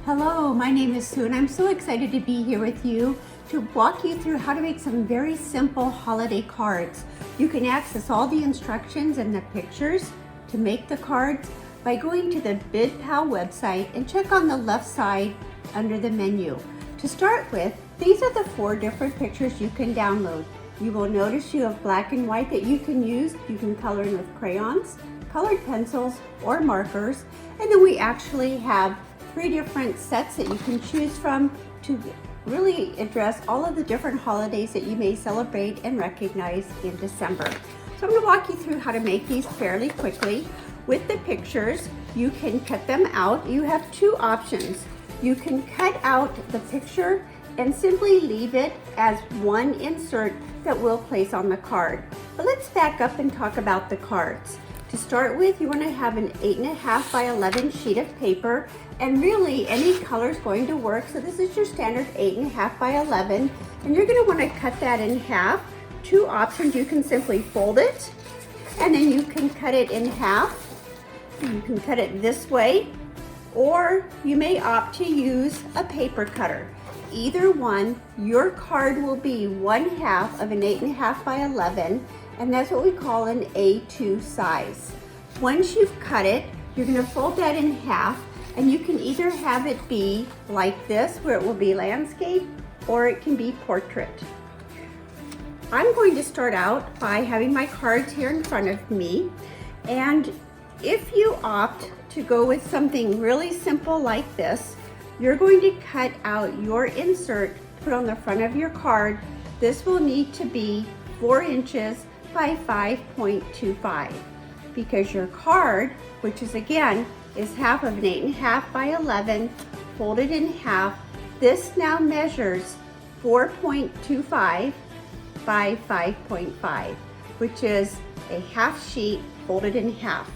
Hello, my name is Sue and I'm so excited to be here with you to walk you through how to make some very simple holiday cards. You can access all the instructions and the pictures to make the cards by going to the BidPal website and check on the left side under the menu. To start with, these are the 4 different pictures you can download. You will notice you have black and white that you can use. You can color in with crayons, colored pencils, or markers. And then we actually have 3 different sets that you can choose from to really address all of the different holidays that you may celebrate and recognize in December. So I'm going to walk you through how to make these fairly quickly. With the pictures, you can cut them out. You have 2 options. You can cut out the picture and simply leave it as one insert that we'll place on the card. But let's back up and talk about the cards. To start with, you want to have an 8.5 by 11 sheet of paper, and really any color is going to work. So this is your standard 8.5 by 11, and you're going to want to cut that in half. 2 options: you can simply fold it, and then you can cut it in half. You can cut it this way, or you may opt to use a paper cutter. Either one, your card will be 1/2 of an 8.5 by 11, and that's what we call an A2 size. Once you've cut it, you're going to fold that in half, and you can either have it be like this, where it will be landscape, or it can be portrait. I'm going to start out by having my cards here in front of me, and if you opt to go with something really simple like this, you're going to cut out your insert, put on the front of your card. This will need to be 4 inches by 5.25, because your card, which is again is half of an 8.5 by 11 folded in half, this now measures 4.25 by 5.5, which is a half sheet folded in half.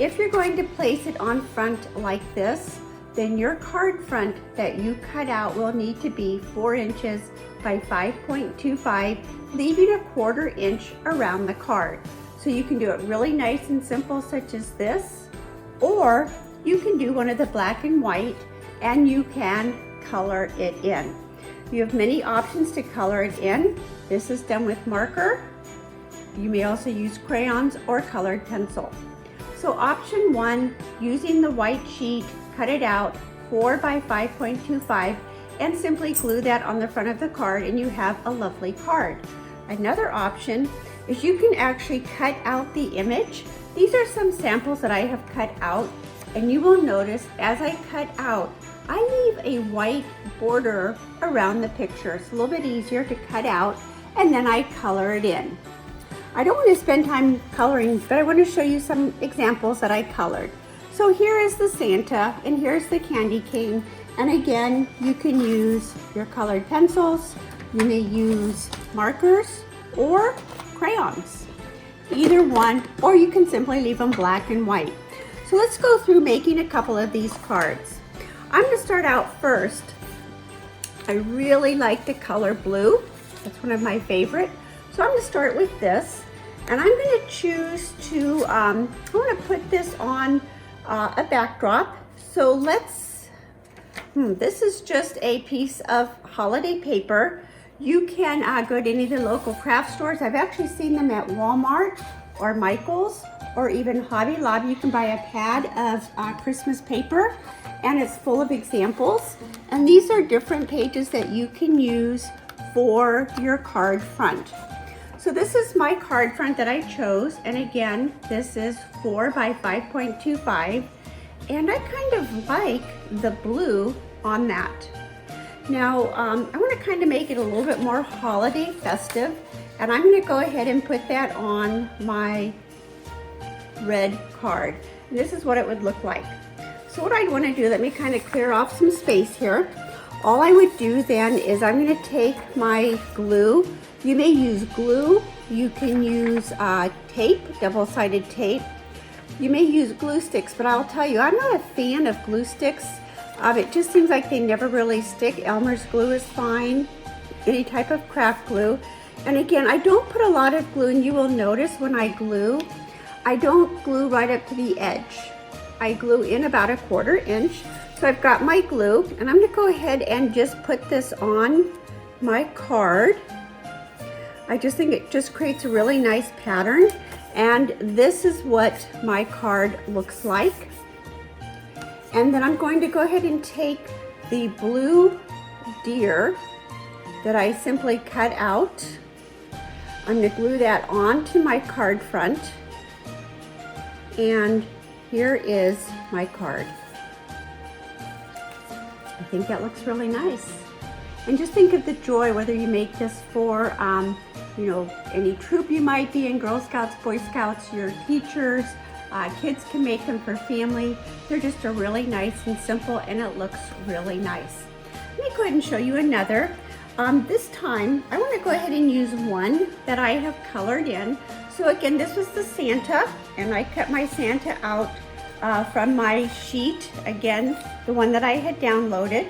If you're going to place it on front like this, then your card front that you cut out will need to be 4 inches by 5.25, leaving a 1/4 inch around the card. So you can do it really nice and simple, such as this, or you can do one of the black and white and you can color it in. You have many options to color it in. This is done with marker. You may also use crayons or colored pencil. So option 1, using the white sheet, cut it out 4 by 5.25 and simply glue that on the front of the card, and you have a lovely card. Another option is you can actually cut out the image. These are some samples that I have cut out, and you will notice as I cut out, I leave a white border around the picture. It's a little bit easier to cut out, and then I color it in. I don't want to spend time coloring, but I want to show you some examples that I colored. So here is the Santa, and here's the candy cane. And again, you can use your colored pencils, you may use markers or crayons, either one, or you can simply leave them black and white. So let's go through making a couple of these cards. I'm going to start out first. I really like the color blue. That's one of my favorite. So I'm going to start with this, and I'm going to choose to, I want to put this on a backdrop. So this is just a piece of holiday paper. You can go to any of the local craft stores. I've actually seen them at Walmart or Michael's or even Hobby Lobby. You can buy a pad of Christmas paper, and it's full of examples. And these are different pages that you can use for your card front. So this is my card front that I chose, and again, this is 4 by 5.25, and I kind of like the blue on that. Now, I want to kind of make it a little bit more holiday festive, and I'm going to go ahead and put that on my red card. And this is what it would look like. So what I want to do, let me kind of clear off some space here. All I would do then is I'm going to take my glue. You may use glue, you can use tape, double-sided tape. You may use glue sticks, but I'll tell you, I'm not a fan of glue sticks. It just seems like they never really stick. Elmer's glue is fine, any type of craft glue. And again, I don't put a lot of glue, and you will notice when I glue, I don't glue right up to the edge. I glue in about a 1/4 inch. So I've got my glue, and I'm gonna go ahead and just put this on my card. I just think it just creates a really nice pattern, and this is what my card looks like. And then I'm going to go ahead and take the blue deer that I simply cut out. I'm going to glue that onto my card front, and here is my card. I think that looks really nice. And just think of the joy, whether you make this for you know, any troop you might be in, Girl Scouts, Boy Scouts, your teachers, kids can make them for family. They're just a really nice and simple, and it looks really nice. Let me go ahead and show you another. This time, I want to go ahead and use one that I have colored in. So again, this was the Santa, and I cut my Santa out from my sheet, again, the one that I had downloaded.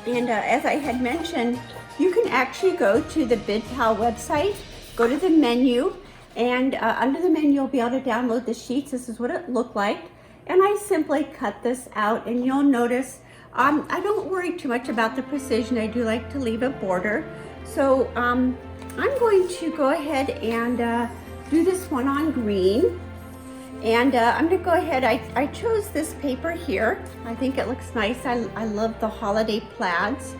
And as I had mentioned, you can actually go to the BidPal website, go to the menu, and under the menu, you'll be able to download the sheets. This is what it looked like. And I simply cut this out, and you'll notice I don't worry too much about the precision. I do like to leave a border. So I'm going to go ahead and do this one on green. And I'm gonna go ahead, I chose this paper here. I think it looks nice. I love the holiday plaids.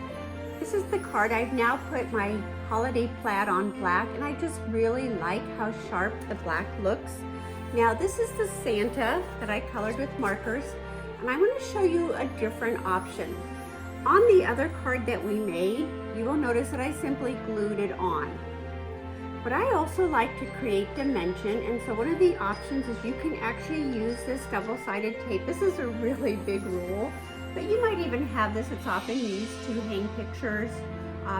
This is the card. I've now put my holiday plaid on black, and I just really like how sharp the black looks. Now this is the Santa that I colored with markers, and I want to show you a different option. On the other card that we made, you will notice that I simply glued it on. But I also like to create dimension, and so one of the options is you can actually use this double-sided tape. This is a really big roll, but you might even have this. It's often used to hang pictures,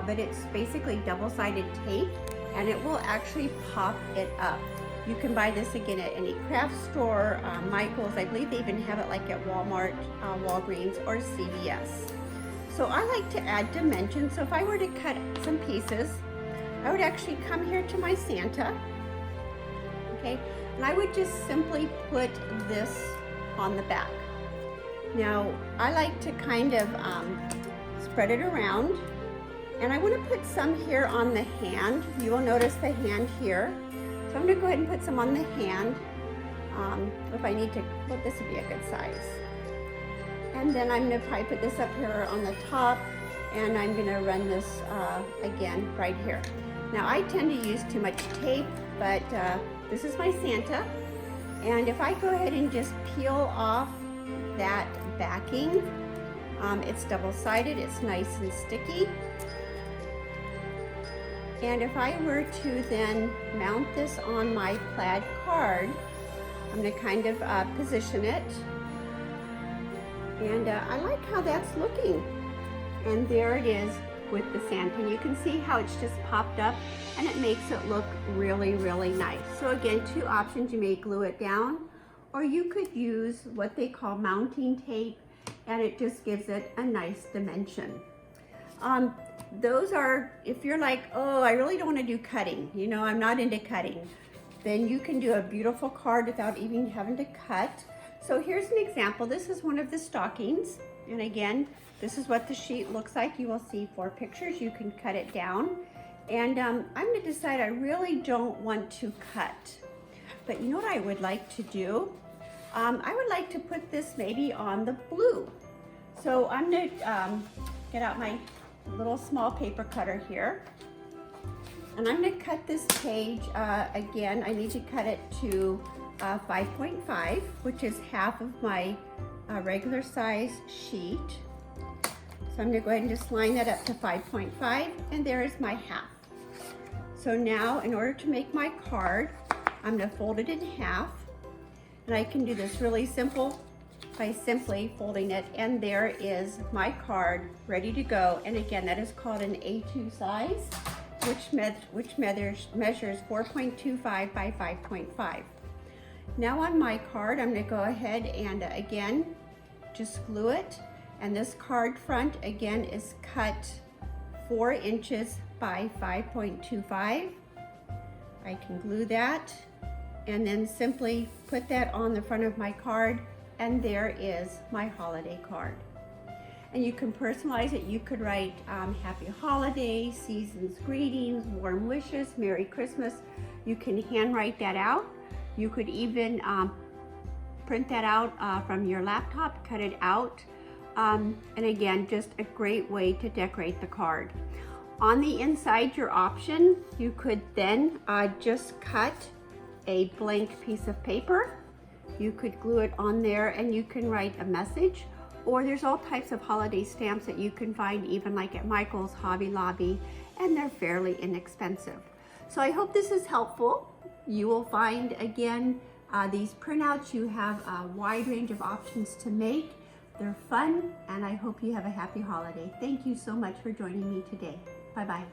but it's basically double-sided tape, and it will actually pop it up. You can buy this again at any craft store, Michael's. I believe they even have it like at Walmart, Walgreens, or CVS. So I like to add dimension. So if I were to cut some pieces, I would actually come here to my Santa, okay, and I would just simply put this on the back. Now, I like to kind of spread it around, and I want to put some here on the hand. You will notice the hand here. So I'm going to go ahead and put some on the hand. If I need to, well, this would be a good size. And then I'm going to probably put this up here on the top, and I'm going to run this again right here. Now I tend to use too much tape, but this is my Santa. And if I go ahead and just peel off that backing, it's double-sided, it's nice and sticky. And if I were to then mount this on my plaid card, I'm going to kind of position it. And I like how that's looking. And there it is with the Santa. And you can see how it's just popped up, and it makes it look really, really nice. So again, two options. You may glue it down, or you could use what they call mounting tape, and it just gives it a nice dimension. Those are, if you're like, oh, I really don't want to do cutting, you know, I'm not into cutting, then you can do a beautiful card without even having to cut. So here's an example. This is one of the stockings, and again, this is what the sheet looks like. You will see 4 pictures. You can cut it down. And I'm going to decide I really don't want to cut. But you know what I would like to do? I would like to put this maybe on the blue. So I'm going to get out my little small paper cutter here. And I'm going to cut this page. Again, I need to cut it to 5.5, which is half of my regular size sheet. So I'm going to go ahead and just line that up to 5.5, and there is my half. So now, in order to make my card, I'm going to fold it in half, and I can do this really simple by simply folding it, and there is my card ready to go. And again, that is called an A2 size, which measures 4.25 by 5.5. Now on my card, I'm going to go ahead and again just glue it. And this card front, again, is cut 4 inches by 5.25. I can glue that and then simply put that on the front of my card And there is my holiday card. And you can personalize it. You could write happy holidays, season's greetings, warm wishes, Merry Christmas. You can handwrite that out. You could even print that out from your laptop, cut it out. And again, just a great way to decorate the card. On the inside, your option, you could then just cut a blank piece of paper. You could glue it on there and you can write a message, or there's all types of holiday stamps that you can find even like at Michael's, Hobby Lobby, and they're fairly inexpensive. So I hope this is helpful. You will find, again, these printouts, you have a wide range of options to make. They're fun, and I hope you have a happy holiday. Thank you so much for joining me today. Bye-bye.